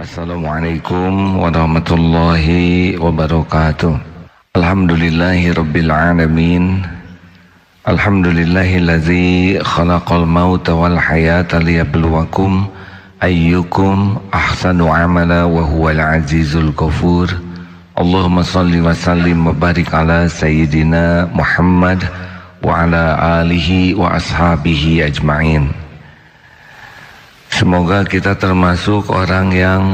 Assalamualaikum warahmatullahi wabarakatuh. Alhamdulillahi rabbil alamin. Alhamdulillahillazi khalaqal mauta wal hayata liyabluwakum ayyukum ahsanu amala wa huwal azizul ghafur. Allahumma salli wa sallim wa barik ala sayyidina Muhammad wa ala alihi wa ashabihi ajma'in. Semoga kita termasuk orang yang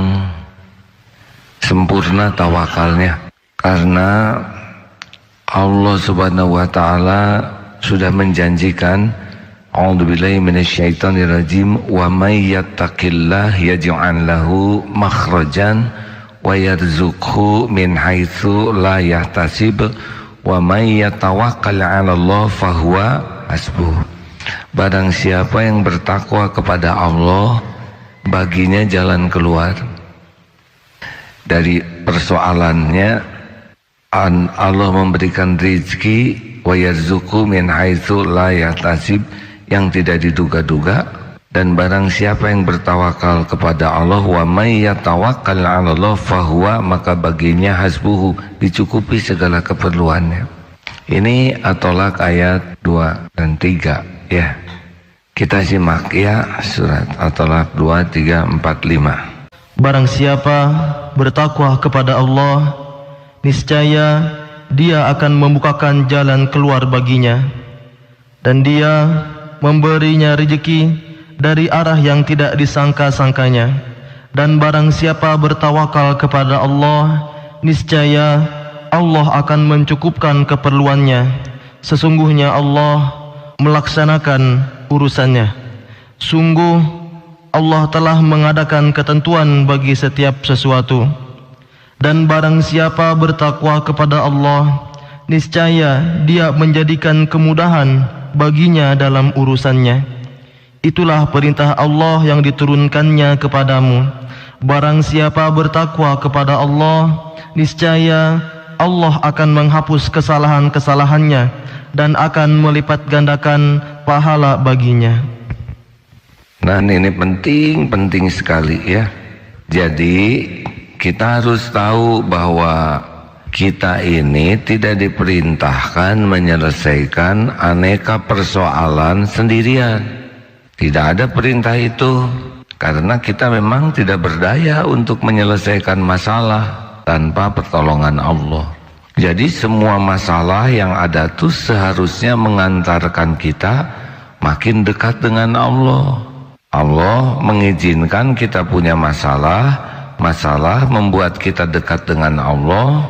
sempurna tawakalnya, karena Allah subhanahu wa ta'ala sudah menjanjikan, a'udzubillahi minasyaitonirrajim, wa may yattaqillah yaj'al lahu makhrajan wa yarzuqhu min haitsu la yahtasib wa may yatawakkal 'ala Allah fahuwa hasbuh. Barang siapa yang bertakwa kepada Allah, baginya jalan keluar dari persoalannya. Allah memberikan rizki, wa yarzuqhu min haitsu la yahtasib, yang tidak diduga-duga. Dan barang siapa yang bertawakal kepada Allah, wa may yatawakkal 'ala Allah fahuwa, maka baginya hasbuhu, dicukupi segala keperluannya. Ini At-Tolaq ayat 2 dan 3 ya. Kita simak ya, surat At-Tolaq 2, 3, 4, 5. Barang siapa bertakwa kepada Allah, niscaya Dia akan membukakan jalan keluar baginya, dan Dia memberinya rezeki dari arah yang tidak disangka-sangkanya. Dan barang siapa bertawakal kepada Allah, niscaya Allah akan mencukupkan keperluannya. Sesungguhnya Allah melaksanakan urusannya. Sungguh Allah telah mengadakan ketentuan bagi setiap sesuatu. Dan barang siapa bertakwa kepada Allah, niscaya Dia menjadikan kemudahan baginya dalam urusannya. Itulah perintah Allah yang diturunkannya kepadamu. Barang siapa bertakwa kepada Allah, niscaya Allah akan menghapus kesalahan-kesalahannya dan akan melipat gandakan pahala baginya. Nah, ini penting sekali ya. Jadi kita harus tahu bahwa kita ini tidak diperintahkan menyelesaikan aneka persoalan sendirian. Tidak ada perintah itu, karena kita memang tidak berdaya untuk menyelesaikan masalah tanpa pertolongan Allah. Jadi semua masalah yang ada tuh seharusnya mengantarkan kita makin dekat dengan Allah. Allah mengizinkan kita punya masalah membuat kita dekat dengan Allah.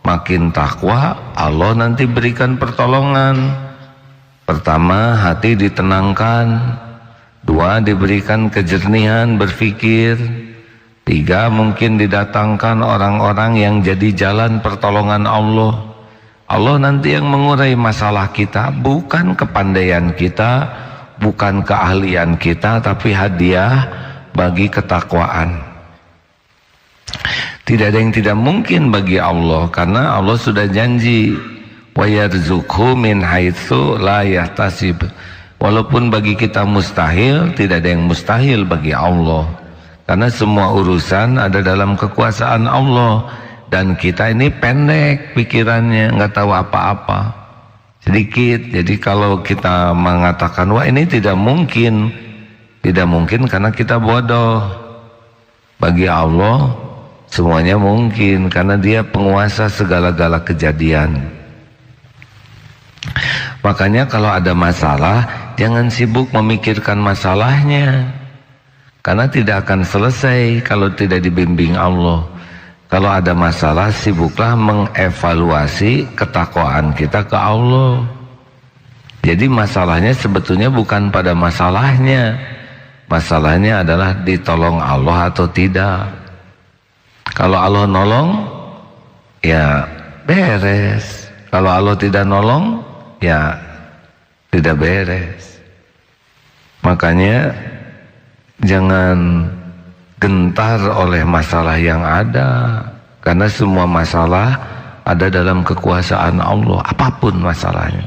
Makin takwa, Allah nanti berikan pertolongan. Pertama, hati ditenangkan. 2, diberikan kejernihan berpikir. 3, mungkin didatangkan orang-orang yang jadi jalan pertolongan Allah. Allah nanti yang mengurai masalah kita, bukan kepandaian kita, bukan keahlian kita, tapi hadiah bagi ketakwaan. Tidak ada yang tidak mungkin bagi Allah, karena Allah sudah janji, wa yarzuqhu min haitsu la yahtasib. Walaupun bagi kita mustahil, tidak ada yang mustahil bagi Allah, karena semua urusan ada dalam kekuasaan Allah. Dan kita ini pendek pikirannya, nggak tahu apa-apa, sedikit. Jadi kalau kita mengatakan wah ini tidak mungkin karena kita bodoh. Bagi Allah semuanya mungkin, karena Dia penguasa segala-gala kejadian. Makanya kalau ada masalah, jangan sibuk memikirkan masalahnya, karena tidak akan selesai kalau tidak dibimbing Allah. Kalau ada masalah, sibuklah mengevaluasi ketakwaan kita ke Allah. Jadi masalahnya sebetulnya bukan pada masalahnya, masalahnya adalah ditolong Allah atau tidak. Kalau Allah nolong, ya beres. Kalau Allah tidak nolong, ya tidak beres. Makanya jangan gentar oleh masalah yang ada, karena semua masalah ada dalam kekuasaan Allah, apapun masalahnya.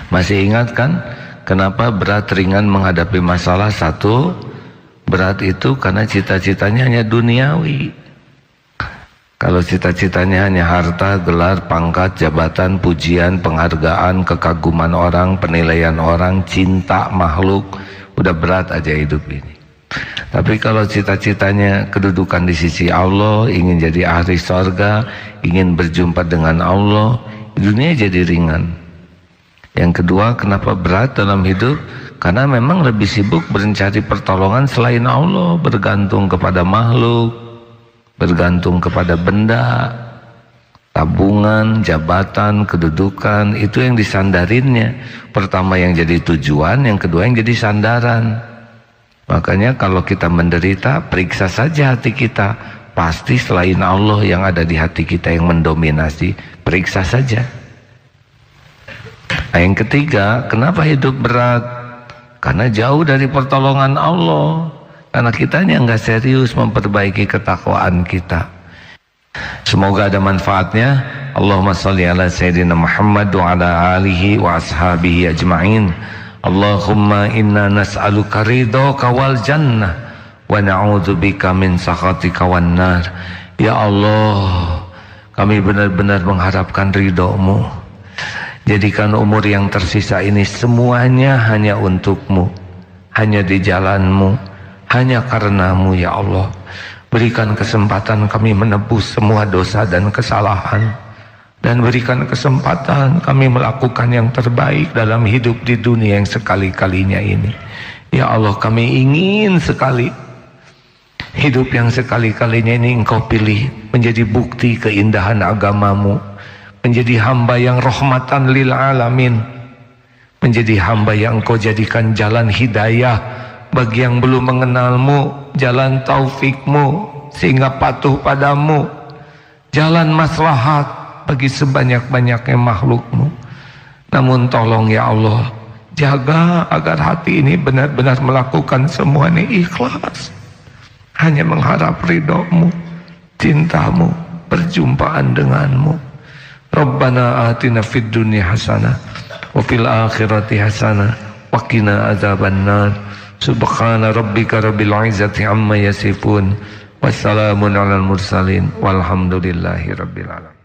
Masih ingat kan kenapa berat ringan menghadapi masalah? Satu, berat itu karena cita-citanya hanya duniawi. Kalau cita-citanya hanya harta, gelar, pangkat, jabatan, pujian, penghargaan, kekaguman orang, penilaian orang, cinta makhluk, udah berat aja hidup ini. Tapi kalau cita-citanya kedudukan di sisi Allah, ingin jadi ahli sorga, ingin berjumpa dengan Allah, dunia jadi ringan. Yang kedua, kenapa berat dalam hidup? Karena memang lebih sibuk mencari pertolongan selain Allah, bergantung kepada makhluk, bergantung kepada benda, tabungan, jabatan, kedudukan, itu yang disandarinnya. Pertama yang jadi tujuan, yang kedua yang jadi sandaran. Makanya kalau kita menderita, periksa saja hati kita. Pasti selain Allah yang ada di hati kita yang mendominasi, periksa saja. Nah, yang ketiga, kenapa hidup berat? Karena jauh dari pertolongan Allah. Karena kitanya nggak serius memperbaiki ketakwaan kita. Semoga ada manfaatnya. Allahumma sholli ala sayyidina Muhammad wa ala alihi wa ashabihi ajma'in. Allahumma inna nas'aluka ridhaka wal jannah wa na'udzubika min sakhatika wan nar. Ya Allah, kami benar-benar mengharapkan ridho-Mu. Jadikan umur yang tersisa ini semuanya hanya untuk-Mu, hanya di jalan-Mu, hanya karena-Mu ya Allah. Berikan kesempatan kami menebus semua dosa dan kesalahan, dan berikan kesempatan kami melakukan yang terbaik dalam hidup di dunia yang sekali-kalinya ini. Ya Allah, kami ingin sekali hidup yang sekali-kalinya ini Engkau pilih menjadi bukti keindahan agama-Mu, menjadi hamba yang rahmatan lil alamin, menjadi hamba yang Engkau jadikan jalan hidayah bagi yang belum mengenal-Mu, jalan taufik-Mu sehingga patuh padamu, jalan maslahat bagi sebanyak-banyaknya makhluk-Mu. Namun tolong ya Allah, jaga agar hati ini benar-benar melakukan semua ini ikhlas, hanya mengharap ridho-Mu, cinta-Mu, perjumpaan dengan-Mu. Rabbana atina fid dunya hasanah wa fil akhirati hasanah wa qina adzabannar. Subhana rabbika rabbil izzati amma yasifun. Wassalamun alal mursalin walhamdulillahi rabbil alamin.